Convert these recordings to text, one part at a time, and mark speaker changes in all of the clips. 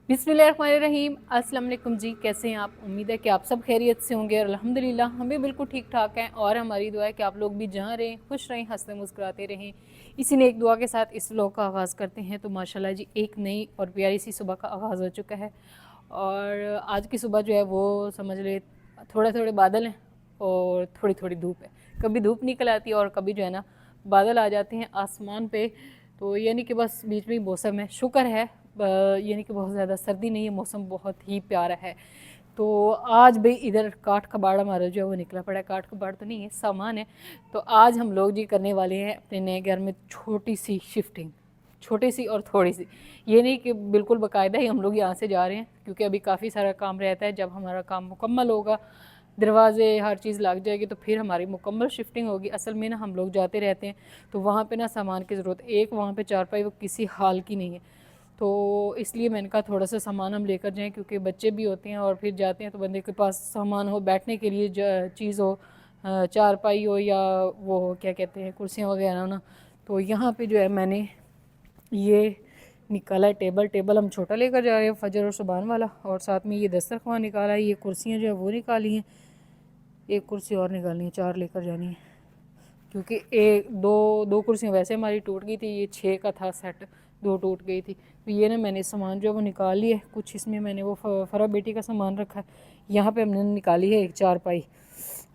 Speaker 1: बिस्मिल्लाहिर्रहमानिर्रहीम। अस्सलाम वालेकुम जी, कैसे हैं आप? उम्मीद है कि आप सब खैरियत से होंगे और अल्हम्दुलिल्लाह हम भी बिल्कुल ठीक ठाक हैं। और हमारी दुआ है कि आप लोग भी जहाँ रहें खुश रहें, हंसते मुस्कुराते रहें। इसी ने एक दुआ के साथ इस व्लॉग का आगाज़ करते हैं। तो माशाल्लाह जी, एक नई और प्यारी सी सुबह का आगाज़ हो चुका है। और आज की सुबह जो है वो समझ ले थोड़े थोड़े बादल हैं और थोड़ी थोड़ी धूप है। कभी धूप निकल आती है और कभी जो है ना बादल आ जाते हैं आसमान पे। तो यानी कि बस बीच में ही मौसम है, शुक्र है। यानी कि बहुत ज़्यादा सर्दी नहीं है, मौसम बहुत ही प्यारा है। तो आज भाई इधर काठ कबाड़ हमारा जो है वो निकला पड़ा है। काठ कबाड़ तो नहीं है, सामान है। तो आज हम लोग जी करने वाले हैं अपने नए घर में छोटी सी शिफ्टिंग, छोटी सी और थोड़ी सी। ये नहीं कि बिल्कुल बाकायदा ही हम लोग यहाँ से जा रहे हैं, क्योंकि अभी काफ़ी सारा काम रहता है। जब हमारा काम मुकम्मल होगा, दरवाजे हर चीज़ लग जाएगी, तो फिर हमारी मुकम्मल शिफ्टिंग होगी। असल में ना हम लोग जाते रहते हैं तो वहाँ पे ना सामान की ज़रूरत, एक वहाँ पे चारपाई वो किसी हाल की नहीं है। तो इसलिए मैंने कहा थोड़ा सा सामान हम लेकर जाएं, क्योंकि बच्चे भी होते हैं और फिर जाते हैं तो बंदे के पास सामान हो, बैठने के लिए चीज़ हो, चारपाई हो या वो हो क्या कहते हैं कुर्सियाँ वगैरह ना। तो यहाँ पे जो है मैंने ये निकाला है टेबल। टेबल हम छोटा लेकर जा रहे हैं, फजर और सुबहान वाला। और साथ में ये दस्तरखान निकाला है, ये कुर्सियाँ जो है वो निकाली हैं, एक कुर्सी और निकालनी है, 4 लेकर जानी है। क्योंकि एक दो दो कुर्सियाँ वैसे हमारी टूट गई थी, ये 6 का था सेट, 2 टूट गई थी। तो ये ना मैंने सामान जो है वो निकाल लिया है। कुछ इसमें मैंने वो फरा बेटी का सामान रखा है। यहाँ पे हमने निकाली है एक चारपाई,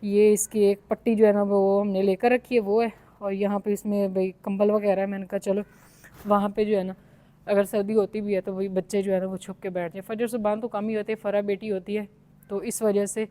Speaker 1: ये इसकी एक पट्टी जो है ना वो हमने लेकर रखी है, वो है। और यहाँ पे इसमें भाई कंबल वगैरह है। मैंने कहा चलो वहाँ पे जो है ना अगर सर्दी होती भी है तो वही बच्चे जो है ना वो छुप के बैठ जाए। फजर सुबह तो कम ही होते हैं, फरा बेटी होती है, तो इस वजह से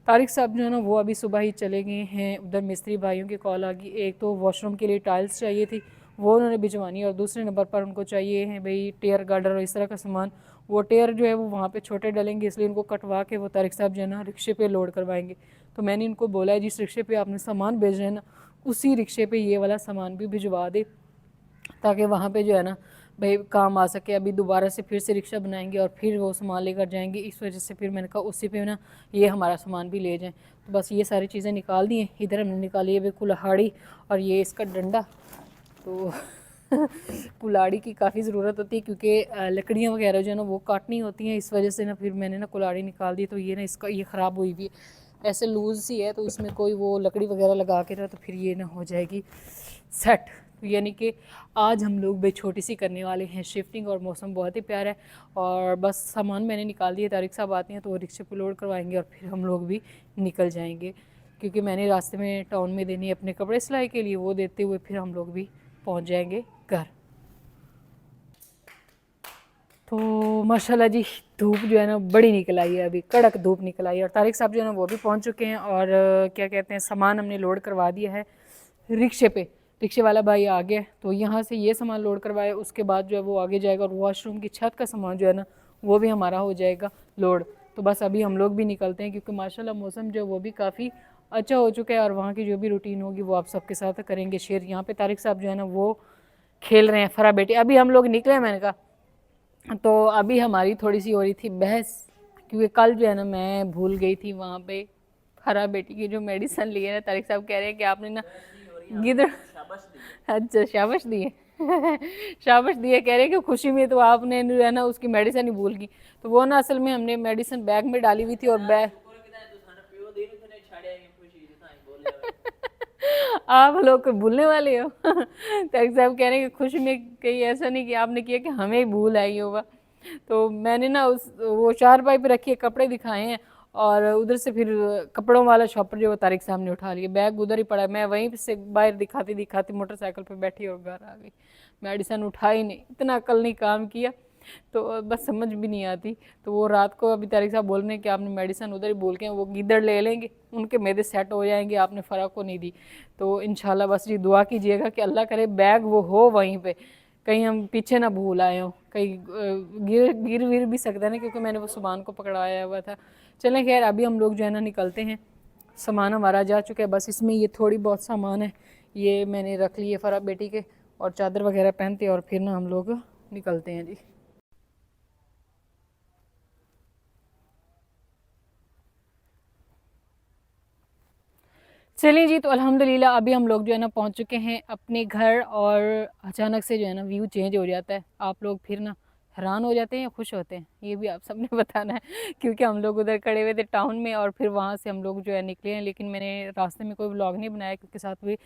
Speaker 1: तारिक साहब जो है ना वो अभी सुबह ही चले गए हैं। उधर मिस्त्री भाइयों की कॉल आ गई। एक तो वॉशरूम के लिए टाइल्स चाहिए थी, वो उन्होंने भिजवानी है। और दूसरे नंबर पर उनको चाहिए है भाई टेयर गार्डर और इस तरह का सामान। वो टेयर जो है वो वहाँ पे छोटे डलेंगे, इसलिए उनको कटवा के वो तारिक साहब जो है ना रिक्शे पे लोड करवाएंगे। तो मैंने इनको बोला है जिस रिक्शे पे आपने सामान भेज रहे हैं ना, उसी रिक्शे पे ये वाला सामान भी भिजवा दे, ताकि वहाँ पे जो है ना भाई काम आ सके। अभी दोबारा से फिर से रिक्शा बनाएंगे और फिर वो सामान लेकर जाएंगे, इस वजह से फिर मैंने कहा उसी पे ना ये हमारा सामान भी ले जाएं। तो बस ये सारी चीज़ें निकाल दी हैं। इधर हमने निकाली है भाई कुल्हाड़ी और ये इसका डंडा। तो कुल्हाड़ी की काफ़ी ज़रूरत होती है, क्योंकि लकड़ियाँ वगैरह जो है ना वो काटनी होती हैं। इस वजह से ना फिर मैंने ना कुल्हाड़ी निकाल दी। तो ये ना इसका ये ख़राब हुई हुई है, ऐसे लूज़ सी है, तो इसमें कोई वो लकड़ी वगैरह लगा के ना तो फिर ये ना हो जाएगी सेट। तो यानी कि आज हम लोग भाई छोटी सी करने वाले हैं शिफ्टिंग, और मौसम बहुत ही प्यारा है। और बस सामान मैंने निकाल दिया, तारिक साहब आते हैं तो वो रिक्शे पर लोड करवाएंगे और फिर हम लोग भी निकल जाएंगे। क्योंकि मैंने रास्ते में टाउन में देनी है अपने कपड़े सिलाई के लिए, वो देते हुए फिर हम लोग भी पहुंच जाएंगे घर। तो माशाल्लाह जी, धूप जो है ना बड़ी निकल आई है, अभी कड़क धूप निकल आई है। और तारिक साहब जो है ना वो भी पहुंच चुके हैं। और क्या कहते हैं सामान हमने लोड करवा दिया है रिक्शे पे। रिक्शे वाला भाई आ गया, तो यहाँ से ये सामान लोड करवाए, उसके बाद जो है वो आगे जाएगा और वॉशरूम की छत का सामान जो है ना वो भी हमारा हो जाएगा लोड। तो बस अभी हम लोग भी निकलते हैं, क्योंकि माशाल्लाह मौसम जो है वो भी काफ़ी अच्छा हो चुका है। और वहाँ की जो भी रूटीन होगी वो आप सबके साथ करेंगे शेयर। यहाँ पे तारिक साहब जो है ना वो खेल रहे हैं फरा बेटी। अभी हम लोग निकले, मैंने कहा तो अभी हमारी थोड़ी सी हो रही थी बहस, क्योंकि कल जो है ना मैं भूल गई थी वहाँ पे फरा बेटी की जो मेडिसिन ली है ना। तारिक साहब कह रहे हैं कि आपने ना गिदड़, अच्छा शाबाश दिए शाबाश दिए, कह रहे हैं कि खुशी में तो आपने जो है ना उसकी मेडिसिन ही भूल गई। तो वो ना असल में हमने मेडिसिन बैग में डाली हुई थी और बैग आप लोग को भूलने वाले हो तारिक साहब कह रहे हैं कि खुशी में कहीं ऐसा नहीं कि आपने किया कि हमें ही भूल आई होगा। तो मैंने ना उस वो चारपाई पे रखिए कपड़े दिखाए हैं, और उधर से फिर कपड़ों वाला शॉपर जो तारिक साहब ने उठा लिया, बैग उधर ही पड़ा है। मैं वहीं से बाहर दिखाती दिखाती मोटरसाइकिल पे बैठी और घर आ गई। मेडिसिन उठा ही नहीं, इतना अकल नहीं काम किया। तो बस समझ भी नहीं आती। तो वो रात को अभी तारिक साहब बोल रहे हैं कि आपने मेडिसिन उधर ही बोल के वो गिद्दड़ ले लेंगे, उनके मैदे सेट हो जाएंगे, आपने फ़र्क को नहीं दी। तो इंशाल्लाह बस जी दुआ कीजिएगा कि अल्लाह करे बैग वो हो वहीं पे, कहीं हम पीछे ना भूल आए हों, कहीं गिर गिर विर भी सकता है ना, क्योंकि मैंने वो सामान को पकड़ाया हुआ था। चलें खैर, अभी हम लोग जो है ना निकलते हैं। सामान हमारा जा चुका है, बस इसमें ये थोड़ी बहुत सामान है, ये मैंने रख लिए फ़रा बेटी के, और चादर वगैरह पहनते और फिर ना हम लोग निकलते हैं जी। चलिए जी, तो अल्हम्दुलिल्लाह अभी हम लोग जो है ना पहुंच चुके हैं अपने घर। और अचानक से जो है ना व्यू चेंज हो जाता है, आप लोग फिर ना हैरान हो जाते हैं या खुश होते हैं, ये भी आप सबने बताना है। क्योंकि हम लोग उधर खड़े हुए थे टाउन में और फिर वहाँ से हम लोग जो है निकले हैं, लेकिन मैंने रास्ते में कोई व्लॉग नहीं बनाया क्योंकि साथ भी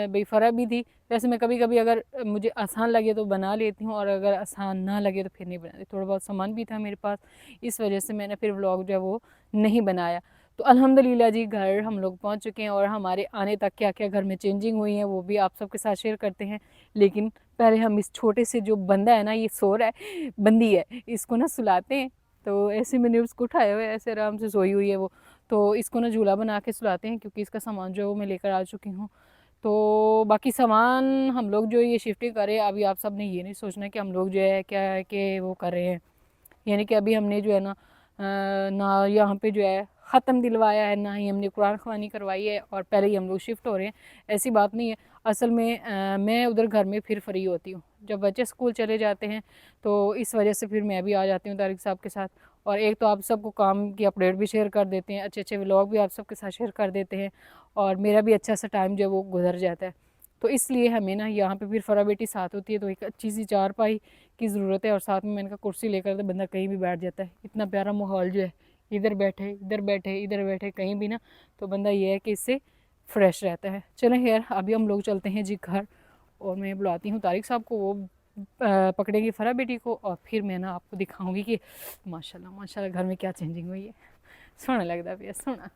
Speaker 1: बेफरा भी थी। वैसे मैं कभी कभी अगर मुझे आसान लगे तो बना लेती हूँ और अगर आसान ना लगे तो फिर नहीं बनाती। थोड़ा बहुत सामान भी था मेरे पास, इस वजह से मैंने फिर व्लॉग जो है वो नहीं बनाया। तो अल्हम्दुलिल्लाह जी घर हम लोग पहुँच चुके हैं और हमारे आने तक क्या क्या घर में चेंजिंग हुई है वो भी आप सबके साथ शेयर करते हैं। लेकिन पहले हम इस छोटे से जो बंदा है ना, ये सो रहा है, बंदी है, इसको ना सुलाते हैं। तो ऐसे मैंने उसको उठाया हुआ है, ऐसे आराम से सोई हुई है वो, तो इसको ना झूला बना के सुलाते हैं क्योंकि इसका सामान जो है वो मैं लेकर आ चुकी हूँ। तो बाकी सामान हम लोग जो ये शिफ्टिंग करें, अभी आप सब ने ये नहीं सोचना कि हम लोग जो है क्या है कि वो कर रहे हैं, यानी कि अभी हमने जो है ना यहाँ पे जो है ख़त्म दिलवाया है, ना ही हमने कुरान ख़वानी करवाई है और पहले ही हम लोग शिफ्ट हो रहे हैं, ऐसी बात नहीं है। असल में मैं उधर घर में फिर फ्री होती हूँ जब बच्चे स्कूल चले जाते हैं, तो इस वजह से फिर मैं भी आ जाती हूँ तारिक साहब के साथ। और एक तो आप सबको काम की अपडेट भी शेयर कर देते हैं, अच्छे अच्छे व्लॉग भी आप सबके साथ शेयर कर देते हैं और मेरा भी अच्छा सा टाइम जो है वो गुजर जाता है। तो इसलिए हमें ना यहाँ पे फिर फरा बेटी साथ होती है, तो एक अच्छी सी चारपाई की ज़रूरत है और साथ में मैंने कहा कुर्सी लेकर तो बंदा कहीं भी बैठ जाता है। इतना प्यारा माहौल जो है, इधर बैठे इधर बैठे इधर बैठे कहीं भी ना, तो बंदा ये है कि इससे फ्रेश रहता है। चलें यार, अभी हम लोग चलते हैं जी घर और मैं बुलाती हूँ तारिक साहब को, वो पकड़ेंगे फरा बेटी को और फिर मैं ना आपको दिखाऊंगी कि माशाल्लाह माशाल्लाह घर में क्या चेंजिंग हुई है। सोना लगता भैया सोना।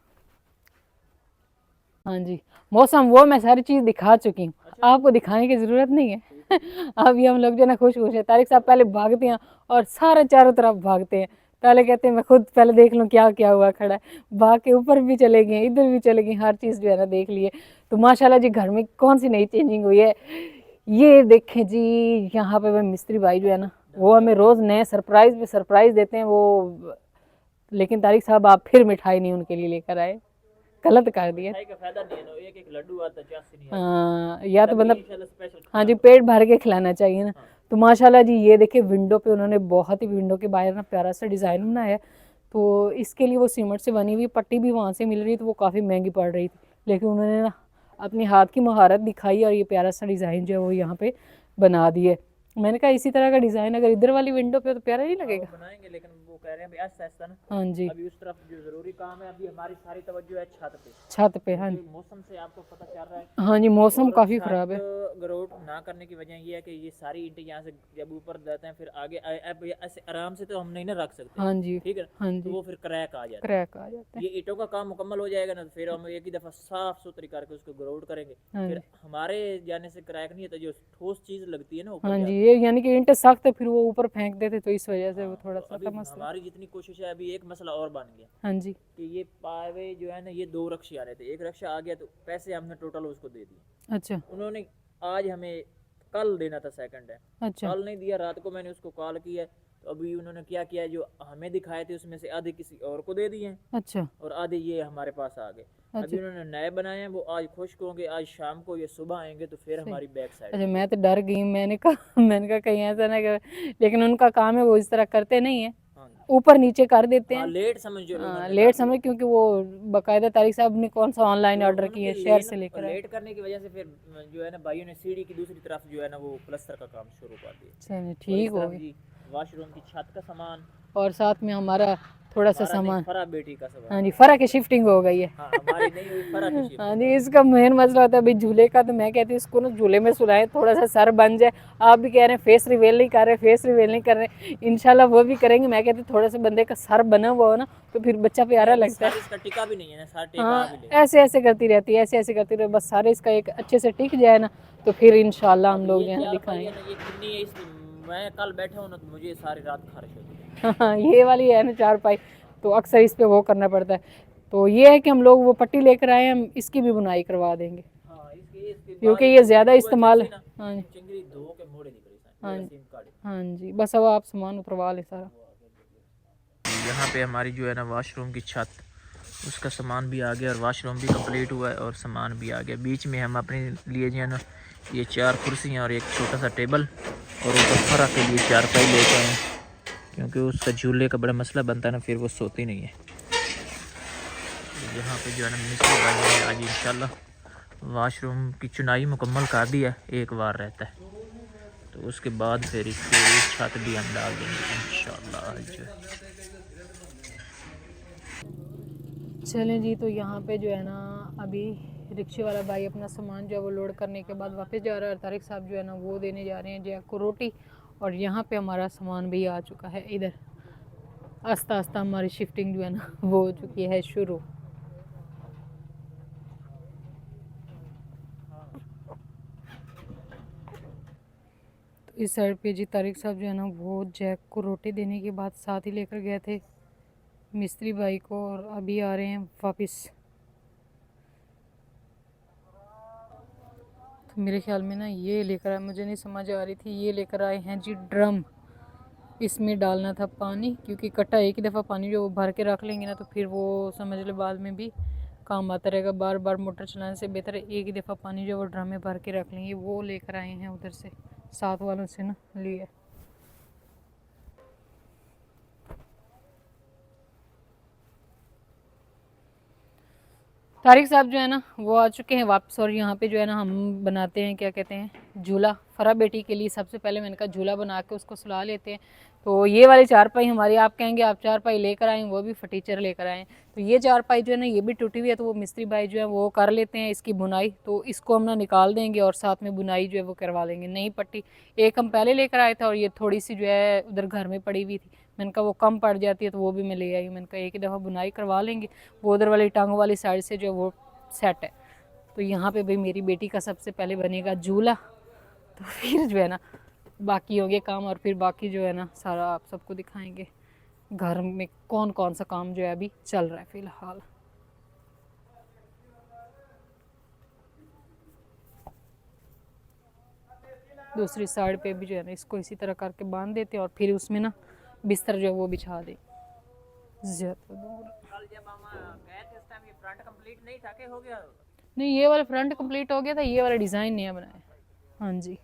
Speaker 1: हाँ जी, मौसम वो मैं सारी चीज़ दिखा चुकी हूँ, आपको दिखाने की ज़रूरत नहीं है। अभी हम लोग जो ना खुश खुश है, तारिक साहब पहले भागते हैं और सारे चारों तरफ भागते हैं। पहले कहते हैं मैं खुद पहले देख लूँ क्या क्या हुआ खड़ा है, भाग के ऊपर भी चले गए इधर भी चले गए, हर चीज़ जो है ना देख लिए। तो माशाल्लाह जी घर में कौन सी नई चेंजिंग हुई है ये देखें जी। यहाँ पे वह मिस्त्री भाई जो है ना वो हमें रोज़ नए सरप्राइज़ पे सरप्राइज़ देते हैं वो, लेकिन तारिक साहब आप फिर मिठाई नहीं उनके लिए लेकर आए, गलत कर दिया।
Speaker 2: मिठाई का फायदा नहीं है ना, एक एक लड्डू आता है, नहीं आता।
Speaker 1: हाँ या तो बंदा,
Speaker 2: तभी इंशाल्लाह स्पेशल
Speaker 1: हाँ
Speaker 2: खाना
Speaker 1: जी
Speaker 2: बना।
Speaker 1: पेट भर के खिलाना चाहिए ना।
Speaker 2: हाँ।
Speaker 1: तो माशाल्लाह जी ये देखिए विंडो पे उन्होंने बहुत ही, विंडो के बाहर ना प्यारा सा डिज़ाइन बनाया है। तो इसके लिए वो सीमेंट से बनी हुई पट्टी भी वहाँ से मिल रही थी, वो काफ़ी महंगी पड़ रही थी, लेकिन उन्होंने ना अपनी हाथ की महारत दिखाई और ये प्यारा सा डिज़ाइन जो है वो यहाँ पे बना दिए। मैंने कहा इसी तरह का डिज़ाइन अगर इधर वाली विंडो पे तो प्यारा नहीं
Speaker 2: हाँ, वो
Speaker 1: लगेगा।
Speaker 2: बनाएंगे, लेकिन वो कह रहे हैं भाई आहिस्ता आहिस्ता ना।
Speaker 1: हाँ जी,
Speaker 2: अभी उस तरफ जो जरूरी काम है, अभी हमारी सारी तवज्जो है छत पे,
Speaker 1: छत पे। हाँ
Speaker 2: क्योंकि मौसम से आपको पता चल रहा है।
Speaker 1: हाँ जी, मौसम
Speaker 2: और
Speaker 1: काफ़ी ख़राब है।
Speaker 2: छत ग्रोथ ना करने की वजह ये है कि ये सारी ईंटें यहाँ से जब ऊपर जाते हैं फिर आगे अब ये ऐसे आराम से तो हम नहीं ना रख सकते,
Speaker 1: हाँ जी,
Speaker 2: ठीक है।
Speaker 1: हाँ
Speaker 2: तो
Speaker 1: जी,
Speaker 2: वो फिर क्रैक आ जाता है।
Speaker 1: क्रैक आ जाते हैं।
Speaker 2: ये ईंटों का काम मुकम्मल हो जाएगा ना, तो फिर हम एक ही दफ़ा साफ सुथरी करके उसको ग्राउंड करेंगे।
Speaker 1: हाँ
Speaker 2: फिर
Speaker 1: जी,
Speaker 2: हमारे जाने से क्रैक नहीं होता, जो ठोस चीज़ लगती है ना ऊपर
Speaker 1: हाँ जी,
Speaker 2: जाके।
Speaker 1: ये यानी कि ईंटें सख्त है फिर वो ऊपर फेंक देते, तो इस वजह से वो
Speaker 2: हाँ,
Speaker 1: थोड़ा
Speaker 2: तो
Speaker 1: सा
Speaker 2: अभी
Speaker 1: था मसला।
Speaker 2: हमारी जितनी कोशिश है, अभी एक मसला और बन गया
Speaker 1: हाँ जी,
Speaker 2: कि ये पावे जो है ना, ये 2 रक्शे आ रहे थे, एक रक्शा आ गया तो पैसे हमने टोटल उसको दे दिए।
Speaker 1: अच्छा
Speaker 2: उन्होंने आज हमें कल देना था सेकंड है,
Speaker 1: अच्छा
Speaker 2: कल नहीं दिया। रात को मैंने उसको कॉल किया, तो अभी उन्होंने क्या किया, जो हमें दिखाए थे उसमें से आधे किसी और को दे दिए हैं
Speaker 1: अच्छा
Speaker 2: और आधे ये हमारे पास आ गए।
Speaker 1: अच्छा।
Speaker 2: अभी उन्होंने नए बनाए हैं, वो आज खुश्क होंगे, आज शाम को ये सुबह आएंगे तो फिर
Speaker 1: सही।
Speaker 2: हमारी बैक साइड
Speaker 1: अच्छा
Speaker 2: हो
Speaker 1: मैं
Speaker 2: जाएगी।
Speaker 1: तो डर गई, मैंने कहा कहीं ऐसा ना कर, लेकिन उनका काम है वो इस तरह करते नहीं है,
Speaker 2: हाँ
Speaker 1: ऊपर नीचे कर देते
Speaker 2: हाँ,
Speaker 1: हैं।
Speaker 2: लेट समझ
Speaker 1: हाँ
Speaker 2: उन्होंने
Speaker 1: लेट
Speaker 2: कर दिया।
Speaker 1: समझ, क्योंकि वो बाकायदा तारिक साहब ने कौन सा ऑनलाइन
Speaker 2: तो
Speaker 1: ऑर्डर किया
Speaker 2: उनके
Speaker 1: है, शहर
Speaker 2: लेन
Speaker 1: से लेकर आए।
Speaker 2: लेट करने की वजह से फिर जो है ना, भाइयों ने सीढ़ी की दूसरी तरफ जो है ना वो प्लस्तर का काम शुरू कर दिया।
Speaker 1: चलिए
Speaker 2: और
Speaker 1: ठीक
Speaker 2: इस
Speaker 1: हो
Speaker 2: तरफ
Speaker 1: गया।
Speaker 2: जी वाशरूम की छत का सामान,
Speaker 1: और साथ में हमारा थोड़ा सा
Speaker 2: हमारा नहीं
Speaker 1: सामान।
Speaker 2: फरा बेटी का सामान।
Speaker 1: हाँ जी, फरा की शिफ्टिंग हो गई है।
Speaker 2: हाँ, हमारी नहीं हुई, फरा की
Speaker 1: हाँ
Speaker 2: शिफ्टिंग
Speaker 1: जी,
Speaker 2: हो गई।
Speaker 1: इसका मेन मसला होता है भाई झूले का, तो मैं कहती हूँ इसको ना झूले में सुलाएं, थोड़ा सा सर बन जाए। आप भी कह रहे हैं फेस रिवेल नहीं कर रहे, फेस रिवेल नहीं कर रहे, इंशाल्लाह वो भी करेंगे। मैं कहती हूँ थोड़ा सा बंदे का सर बना हुआ हो ना तो फिर बच्चा
Speaker 2: नहीं,
Speaker 1: प्यारा
Speaker 2: अभी
Speaker 1: लगता है।
Speaker 2: सर इसका टिका भी नहीं है ना, सर टेका
Speaker 1: हाँ
Speaker 2: अभी लेगा।
Speaker 1: ऐसे ऐसे करती रहती है, ऐसे ऐसे करती रहे, बस सारे इसका एक अच्छे से टिक जाए ना, तो फिर इंशाल्लाह हम
Speaker 2: अब
Speaker 1: लोग
Speaker 2: ये
Speaker 1: जो है ना
Speaker 2: चार पाई है
Speaker 1: दिखाएंगे।
Speaker 2: ना, ये कितनी है, इस मैं कल बैठा हूँ ना, तो मुझे सारी रात खारिश होती है।
Speaker 1: हाँ ये वाली है ना चारपाई, तो अक्सर इस पे वो करना पड़ता है। तो ये है कि हम लोग वो पट्टी लेकर आए, हम इसकी भी बुनाई करवा देंगे
Speaker 2: हाँ, इसके
Speaker 1: क्योंकि
Speaker 2: बाद
Speaker 1: ये ज़्यादा
Speaker 2: चिंगड़ी
Speaker 1: इस्तेमाल।
Speaker 2: चलती ना,
Speaker 1: हाँ जी,
Speaker 2: चिंगड़ी धो के मोड़े निकली
Speaker 1: हाँ
Speaker 2: ये
Speaker 1: जी,
Speaker 2: रसीम काटे।
Speaker 1: हाँ जी, बस अब आप सामान उतरवा लें सारा।
Speaker 2: यहाँ पे हमारी जो है ना वाशरूम की छत, उसका सामान भी आ गया और वाशरूम भी कंप्लीट हुआ है और सामान भी आ गया। बीच में हम अपने लिए जो है ना ये 4 कुर्सियाँ और एक छोटा सा टेबल और ऊपर फरा के लिए 4 पाई लेके आए, क्योंकि उसका झूले का बड़ा मसला बनता है ना, फिर वो सोती नहीं है। यहाँ पे जो है ना मिस्त्री भाई ने आज इंशाल्लाह वाशरूम की चुनाई मुकम्मल कर दी है, एक बार रहता है। तो तो उसके बाद फिर इस पे छत भी हम डाल देंगे इंशाल्लाह जो है।
Speaker 1: चलें जी, तो यहाँ पे जो है ना अभी रिक्शे वाला भाई अपना सामान जो है वो लोड करने के बाद वापस जा रहा है और तारिक साहब जो है ना वो देने जा रहे हैं जैक को रोटी। और यहाँ पे हमारा सामान भी आ चुका है इधर। आस्ता आस्ता हमारी शिफ्टिंग जो है ना वो हो चुकी है शुरू। तो इस साइड पे जी तारिक साहब जो है ना वो जैक को रोटी देने के बाद साथ ही लेकर गए थे मिस्त्री भाई को, और अभी आ रहे हैं वापस। तो मेरे ख्याल में ना ये लेकर आए, मुझे नहीं समझ आ रही थी, ये लेकर आए हैं जी ड्रम। इसमें डालना था पानी, क्योंकि कट्टा एक ही दफ़ा पानी जो भर के रख लेंगे ना तो फिर वो समझ ले बाद में भी काम आता रहेगा। बार बार मोटर चलाने से बेहतर है एक ही दफ़ा पानी जो वो ड्रम में भर के रख लेंगे। वो लेकर आए हैं उधर से साथ वालों से ना लिए। तारिक साहब जो है ना वो आ चुके हैं वापस। और यहाँ पे जो है ना हम बनाते हैं क्या कहते हैं झूला। फरा बेटी के लिए सबसे पहले मैंने कहा झूला बना के उसको सुला लेते हैं। तो ये वाली चारपाई हमारी, आप कहेंगे आप चारपाई लेकर आए, वो भी फटीचर लेकर आए। तो ये चारपाई जो है ना ये भी टूटी हुई है, तो वो मिस्त्री भाई जो है वो कर लेते हैं इसकी बुनाई। तो इसको हम ना निकाल देंगे और साथ में बुनाई जो है वो करवा लेंगे। नई पट्टी एक हम पहले लेकर आए थे और ये थोड़ी सी जो है उधर घर में पड़ी हुई थी। मैंने कहा वो कम पड़ जाती है तो वो भी मैं ले आई। मैंने कहा एक ही दफ़ा बुनाई करवा लेंगे। वो उधर वाली टांगों वाली साइड से जो वो सेट है। तो यहाँ पे भाई मेरी बेटी का सबसे पहले बनेगा झूला। तो फिर जो है ना बाकी हो गए काम, और फिर बाकी जो है ना सारा आप सबको दिखाएंगे घर में कौन कौन सा काम जो है अभी चल रहा है फ़िलहाल। दूसरी साइड पे भी जो है ना इसको इसी तरह करके बांध देते हैं और फिर उसमें ना बिस्तर जो है वो बिछा दें। ज़्यादा दूर नहीं, ये वाला फ्रंट कंप्लीट हो गया था, ये वाला डिज़ाइन नया बनाया। हाँ जी,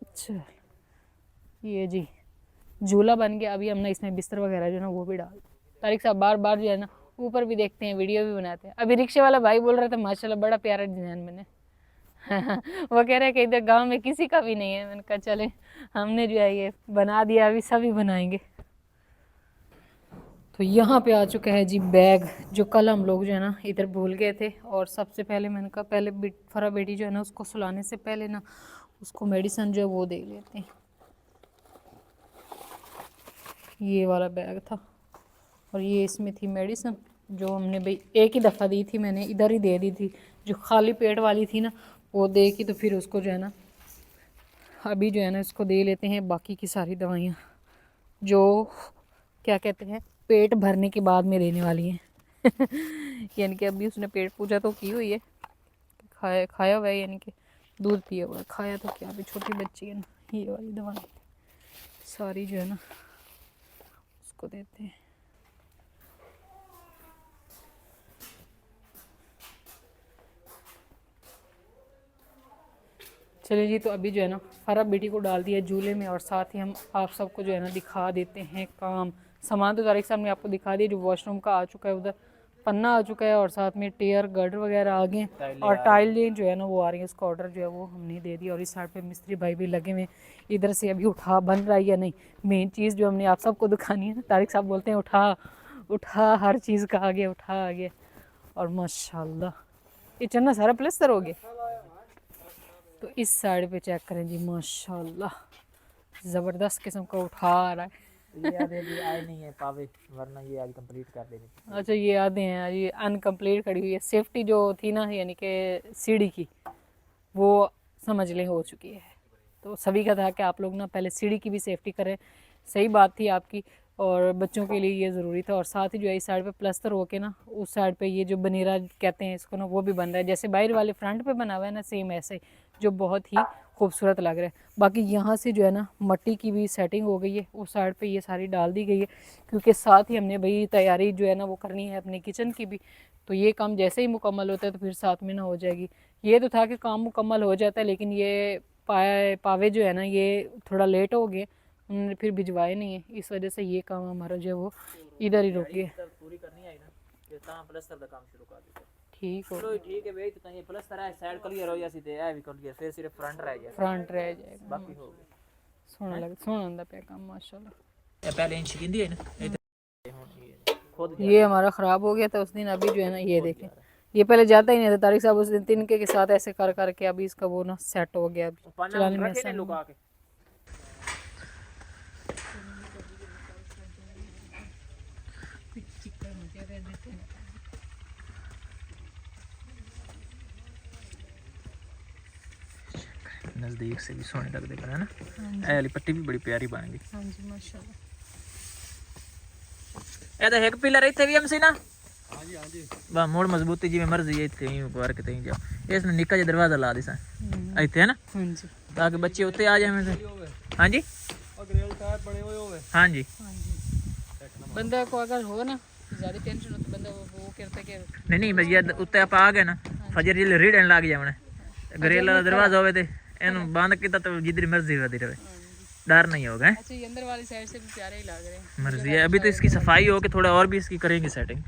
Speaker 1: अच्छा ये जी झूला बन गया। अभी हमने इसमें बिस्तर वगैरह जो है ना वो भी डाल। तारिक साहब बार बार जो है ना ऊपर भी देखते हैं, वीडियो भी बनाते हैं। अभी रिक्शे वाला भाई बोल रहा था माशाल्लाह बड़ा प्यारा डिज़ाइन बने। वो कह रहे हैं कि इधर गांव में किसी का भी नहीं है। मैंने कहा चले हमने जो है ये बना दिया, अभी सभी बनाएंगे। तो यहाँ पे आ चुका है जी बैग, जो कल हम लोग जो है ना इधर भूल गए थे। और सबसे पहले मैंने कहा पहले फरा बेटी जो है ना उसको सुलाने से पहले ना उसको मेडिसिन जो है वो दे लेते हैं। ये वाला बैग था और ये इसमें थी मेडिसिन जो हमने भाई एक ही दफ़ा दी थी, मैंने इधर ही दे दी थी। जो खाली पेट वाली थी ना वो दे की, तो फिर उसको जो है ना अभी जो है ना इसको दे लेते हैं बाकी की सारी दवाइयाँ जो क्या कहते हैं पेट भरने के बाद में देने वाली हैं। यानी कि अभी उसने पेट पूजा तो की हुई है, खाया हुआ है, यानी कि दूध पिया हुआ है, खाया तो क्या, अभी छोटी बच्ची है ना। ये वाली दवाई सारी जो है ना उसको देते हैं। चलिए जी, तो अभी जो है ना फरा बेटी को डाल दिया झूले में और साथ ही हम आप सबको जो है ना दिखा देते हैं काम। सामान तो तारिक साहब ने आपको दिखा दिया, जो वॉशरूम का आ चुका है उधर पन्ना आ चुका है और साथ में टेयर गर्डर वगैरह आ गए हैं और टाइलें जो है ना वो आ रही है। उसका ऑर्डर जो है वो हमने दे दिया और इस साइड पे मिस्त्री भाई भी लगे हुए। इधर से अभी उठा बन रहा है या नहीं, मेन चीज़ जो हमने आप सबको दिखानी है ना, तारिक साहब बोलते हैं उठा उठा, हर चीज़ का आगे उठा आगे। और माशाल्लाह ये चन्ना सारा प्लस्तर हो गया। तो इस साइड पे चेक करें जी माशाल्लाह ज़बरदस्त किस्म का उठा आ रहा है।
Speaker 2: ये आधे भी आए नहीं है पावे, वरना ये आज कंप्लीट कर देनी थी।
Speaker 1: अच्छा ये आधे हैं, ये अनकम्प्लीट खड़ी हुई है। सेफ्टी जो थी ना यानी कि सीढ़ी की वो समझ लें हो चुकी है। तो सभी का था कि आप लोग ना पहले सीढ़ी की भी सेफ्टी करें। सही बात थी आपकी, और बच्चों के लिए ये ज़रूरी था। और साथ ही जो है इस साइड पे प्लस्तर होके ना उस साइड पे ये जो बनेरा कहते हैं इसको ना वो भी बन रहा है, जैसे बाहर वाले फ्रंट पे बना हुआ है ना सेम ऐसे, जो बहुत ही खूबसूरत लग रहा है। बाकी यहाँ से जो है ना मट्टी की भी सेटिंग हो गई है, उस साइड पे ये सारी डाल दी गई है, क्योंकि साथ ही हमने भाई तैयारी जो है ना वो करनी है अपने किचन की भी। तो ये काम जैसे ही मुकम्मल होता है तो फिर साथ में ना हो जाएगी। ये तो था कि काम मुकम्मल हो जाता है, लेकिन ये पावे जो है ना ये थोड़ा लेट हो गए, उन्होंने फिर भिजवाए नहीं है, इस वजह से ये काम हमारा जो है वो इधर ही रुक गया।
Speaker 2: पूरी करनी है ना, ये काम प्लस्तर का काम शुरू कर दिया।
Speaker 1: ठीक हो
Speaker 2: चलो ठीक है भाई, तो ये प्लस्तर है, साइड क्लियर हो या सीधे है भी क्लियर, फिर सिर्फ फ्रंट रह जाए,
Speaker 1: फ्रंट रह जाएगा।
Speaker 2: बाकी हो गया।
Speaker 1: सोना आंदा पे काम माशाल्लाह।
Speaker 2: ये पहले इंच गिंदी है ना, ये खुद जा
Speaker 1: ये हमारा ख़राब हो गया था उस दिन, अभी जो है ना ये देखें,
Speaker 2: रहा है।
Speaker 1: ये पहले जाता ही नहीं था तारिक साहब, उस दिन तिनके के साथ ऐसे कर करके अभी इसका वो ना सेट हो गया, अभी
Speaker 2: पाना
Speaker 1: चलाने में
Speaker 2: रखे ने
Speaker 1: आसानी है।
Speaker 2: लुका के। नज़दीक से भी सोने लगते पर है ना, ए वाली पट्टी भी बड़ी प्यारी बन गई।
Speaker 1: हाँ जी माशाल्लाह।
Speaker 2: ए तो एक पिलर इथे भी हमसी ना, हां जी वाह मोड़ मजबूती जी में मर्जी है, इथे ही ऊपर के तई जाओ। इसने निक्का जिहा दरवाजा ला दिसा इथे है ना,
Speaker 1: हाँ जी
Speaker 2: ताकि बच्चे उत्ते आ जाए। हां जी ग्रिल टाइप बने हुए होवे। हां जी
Speaker 1: बंदा को अगर हो ना ज़्यादा टेंशन हो तो बंदा वो करता कि
Speaker 2: नहीं भैया उत्ते आप आ गए ना, फजर जिले रीडन लग जावने, ग्रिल वाला दरवाजा होवे ते एनु बंद कीता तो जिधर मर्जी वदी रहे, डर नहीं होगा।
Speaker 1: अच्छा ये अंदर वाली साइड से भी प्यारे ही लग रहे हैं।
Speaker 2: मर्जी है, अभी तो इसकी सफाई हो के थोड़ा और भी इसकी करेंगे सेटिंग।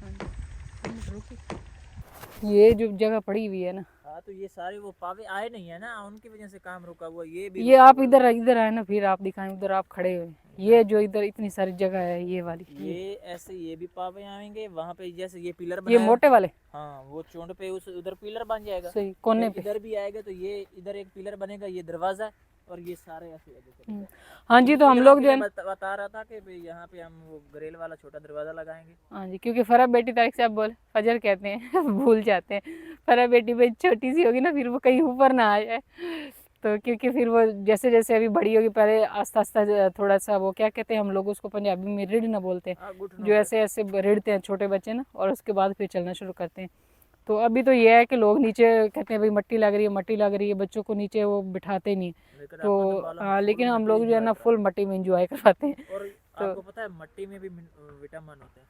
Speaker 1: ये जो जगह पड़ी हुई है ना,
Speaker 2: हाँ तो ये सारे वो पावे आए नहीं है ना, उनकी वजह से काम रुका हुआ। ये भी
Speaker 1: ये आप इधर इधर आए ना, फिर आप दिखाएं, उधर आप खड़े हुए, ये जो इधर इतनी सारी जगह है ये वाली,
Speaker 2: ये ऐसे ये भी पावे आएंगे वहाँ पे, जैसे ये पिलर
Speaker 1: ये
Speaker 2: बनाया,
Speaker 1: मोटे वाले
Speaker 2: हाँ वो चोंड पे उस उधर पिलर बन जाएगा,
Speaker 1: सही कोने
Speaker 2: फिर
Speaker 1: पे।
Speaker 2: इधर भी आएगा तो ये इधर एक पिलर बनेगा, ये दरवाजा है, और ये सारे ऐसे आगे चलेगा।
Speaker 1: हाँ जी, तो हम लोग जो है
Speaker 2: बता रहा था कि भाई यहाँ पे हम वो ग्रिल वाला छोटा दरवाजा लगाएंगे।
Speaker 1: हाँ जी, क्योंकि फरा बेटी तारिक साहब बोले फजर कहते हैं भूल जाते हैं, फरा बेटी भाई छोटी सी होगी ना, फिर वो कहीं ऊपर ना आ जाए, तो क्योंकि फिर वो जैसे जैसे अभी बड़ी होगी, पहले आस्ता आस्ता थोड़ा सा वो क्या कहते हैं हम लोग उसको पंजाबी में रीढ़ ना बोलते हैं, जो ऐसे ऐसे रीढ़ते हैं छोटे बच्चे ना, और उसके बाद फिर चलना शुरू करते हैं। तो अभी तो ये है कि लोग नीचे कहते हैं भाई मट्टी लग रही है, मट्टी लग रही है, बच्चों को नीचे वो बिठाते नहीं, तो हाँ, लेकिन हम लोग जो है ना फुल मट्टी में इंजॉय करवाते हैं।
Speaker 2: और आपको पता है मट्टी में भी विटामिन होते हैं।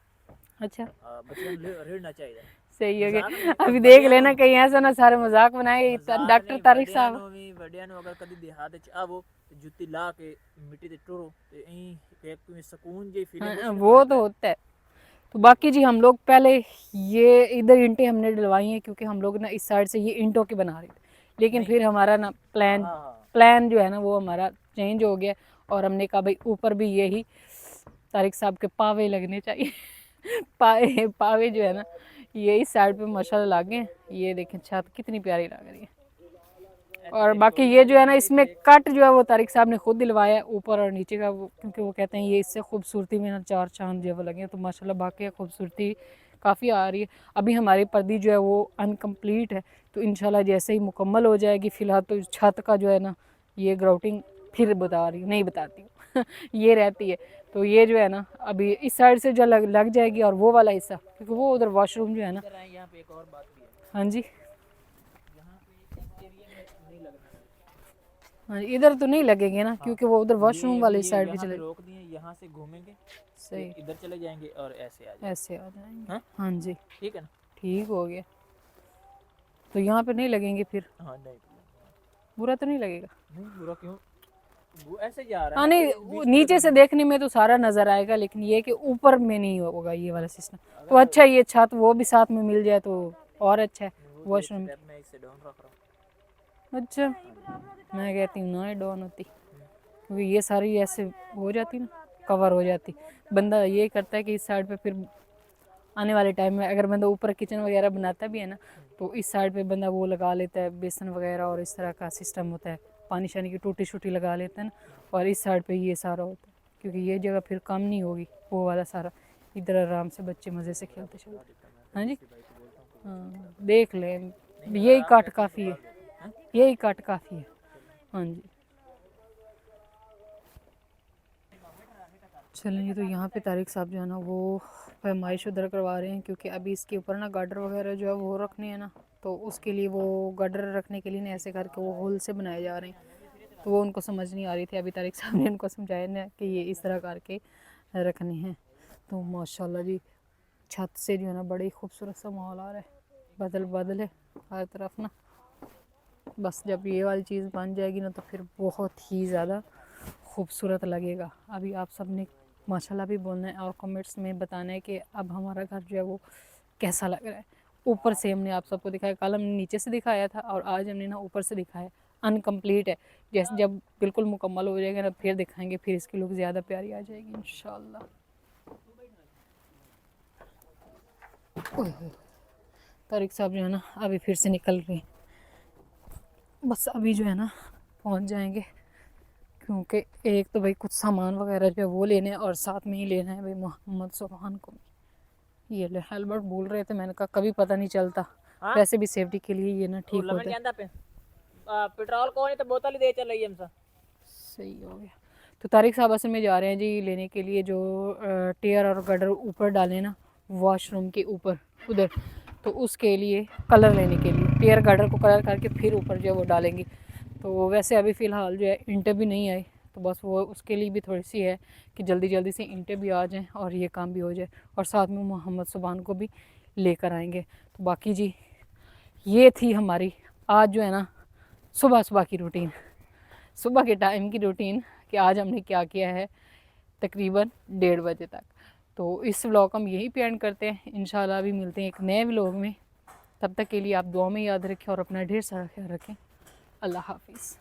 Speaker 1: अच्छा
Speaker 2: बच्चों को रेड़ना चाहिए।
Speaker 1: सही हो गया, अभी देख लेना कहीं ऐसा ना सारे मजाक बनाए डॉक्टर तारिक साहब।
Speaker 2: अगर कभी देहात च आवो जुत्ती ला के मिट्टी ते टुरो ते एक सुकून जी फीलिंग
Speaker 1: वो तो होता है। तो बाकी जी हम लोग पहले ये इधर ईंटें हमने डलवाई हैं, क्योंकि हम लोग ना इस साइड से ये ईंटों की बना रहे थे, लेकिन फिर हमारा ना प्लान जो है ना वो हमारा चेंज हो गया, और हमने कहा भाई ऊपर भी यही तारिक साहब के पावे लगने चाहिए पावे जो है ना ये इस साइड पे माशाल्लाह लागे हैं। ये देखें छत कितनी प्यारी लग रही है, और बाकी ये जो है ना इसमें कट जो है वो तारिक साहब ने खुद दिलवाया है ऊपर और नीचे का, वो क्योंकि वो कहते हैं ये इससे खूबसूरती में ना चार चांद जो वो लगे, तो माशाल्लाह बाकी खूबसूरती काफ़ी आ रही है। अभी हमारी पर्दी जो है वो अनकम्प्लीट है, तो इंशाल्लाह जैसे ही मुकम्मल हो जाएगी, फ़िलहाल तो छत का जो है ना ये ग्राउटिंग फिर बता रही नहीं बताती हूँ ये रहती है। तो ये जो है ना अभी इस साइड से जो लग जाएगी, और वो वाला हिस्सा क्योंकि वो उधर वॉशरूम जो है ना।
Speaker 2: यहाँ पे एक और बात भी है,
Speaker 1: हाँ जी,
Speaker 2: यहाँ पे इंटीरियर में नहीं लगना,
Speaker 1: हाँ इधर तो नहीं लगेंगे ना, क्योंकि वो उधर वॉशरूम वाली साइड पे चले
Speaker 2: रोक दिए, यहाँ से घूमेंगे
Speaker 1: सही,
Speaker 2: इधर चले जाएंगे और ऐसे आ
Speaker 1: ऐसे आ जाएंगे।
Speaker 2: हाँ?
Speaker 1: हाँ जी
Speaker 2: ठीक है ना,
Speaker 1: ठीक हो गया। तो यहाँ पे नहीं लगेंगे फिर,
Speaker 2: हाँ नहीं
Speaker 1: बुरा तो नहीं लगेगा।
Speaker 2: नहीं बुरा क्यों, वो ऐसे जा रहा
Speaker 1: हाँ
Speaker 2: है
Speaker 1: नहीं, वो नीचे से देखने में तो सारा नज़र आएगा, लेकिन ये कि ऊपर में नहीं होगा ये वाला सिस्टम। तो अच्छा ये छत वो भी साथ में मिल जाए तो और अच्छा है वॉशरूम।
Speaker 2: मैं इसे डाउन रख रहा हूँ।
Speaker 1: अच्छा मैं कहती हूँ ना डाउन होती, क्योंकि ये सारी ऐसे हो जाती ना, कवर हो जाती। बंदा ये करता है कि इस साइड पे फिर आने वाले टाइम में अगर बंदा ऊपर किचन वगैरह बनाता भी है ना, तो इस साइड पे बंदा वो लगा लेता है बेसन वगैरह, और इस तरह का सिस्टम होता है, पानी शानी की टूटी शूटी लगा लेता है ना, और इस साइड पे ये सारा होता है, क्योंकि ये जगह फिर कम नहीं होगी वो वाला सारा, इधर आराम से बच्चे मज़े से खेलते चलते। हाँ जी हाँ देख लें, यही काट काफ़ी है, यही काट काफ़ी है। हाँ जी चलें जी, तो यहाँ पे तारिक साहब जो है ना वो पैमाइश उधर करवा रहे हैं, क्योंकि अभी इसके ऊपर ना गार्डर वगैरह जो है वो रखने हैं ना, तो उसके लिए वो गार्डर रखने के लिए ना ऐसे करके वो होल से बनाए जा रहे हैं, तो वो उनको समझ नहीं आ रही थी। अभी तारिक साहब ने उनको समझाया ना कि ये इस तरह करके रखने हैं। तो माशाल्लाह जी छत से जो है ना बड़ी खूबसूरत सा माहौल आ रहा है, बादल है हर तरफ ना। बस जब ये वाली चीज़ बन जाएगी ना तो फिर बहुत ही ज़्यादा खूबसूरत लगेगा। अभी आप सब ने माशाल्लाह भी बोलना है और कमेंट्स में बताना है कि अब हमारा घर जो है वो कैसा लग रहा है, ऊपर से हमने आप सबको दिखाया। कल हमने नीचे से दिखाया था और आज हमने ना ऊपर से दिखाया। अनकम्प्लीट है, जैसे जब बिल्कुल मुकम्मल हो जाएगा ना फिर दिखाएंगे, फिर इसकी लुक ज़्यादा प्यारी आ जाएगी इंशाल्लाह। ओए होए, तारिक साहब जो है ना अभी फिर से निकल रहे हैं, बस अभी जो है ना पहुंच जाएंगे, क्योंकि एक तो भाई कुछ सामान वगैरह जो है वो लेने हैं और साथ में ही लेना है भाई मोहम्मद सुबहान को। ये ले हेलमेट भूल रहे थे, मैंने कहा कभी पता नहीं चलता।
Speaker 2: हाँ?
Speaker 1: वैसे भी सेफ्टी के लिए ये ना ठीक होता है।
Speaker 2: पेट्रोल को नहीं तो बोतल ही दे चल रही हमसे।
Speaker 1: सही हो गया। तो तारिक साहब असल में जा रहे हैं जी लेने के लिए जो टेयर और गटर ऊपर डाले ना वॉशरूम के ऊपर उधर, तो उसके लिए कलर लेने के लिए टेयर गटर को कलर करके फिर ऊपर जो है वो डालेंगे। तो वैसे अभी फ़िलहाल जो है इंटें भी नहीं आई, तो बस वो उसके लिए भी थोड़ी सी है कि जल्दी जल्दी से इंटें भी आ जाएं और ये काम भी हो जाए, और साथ में मोहम्मद सुबहान को भी लेकर आएंगे। तो बाकी जी ये थी हमारी आज जो है ना सुबह सुबह की रूटीन, सुबह के टाइम की रूटीन कि आज हमने क्या किया है तकरीबन 1:30 बजे तक। तो इस व्लॉग हम यहीं पे एंड करते हैं, इंशाल्लाह अभी मिलते हैं एक नए व्लॉग में। तब तक के लिए आप दुआ में याद रखें और अपना ढेर सारा ख्याल रखें। अल्लाह हाफिज़।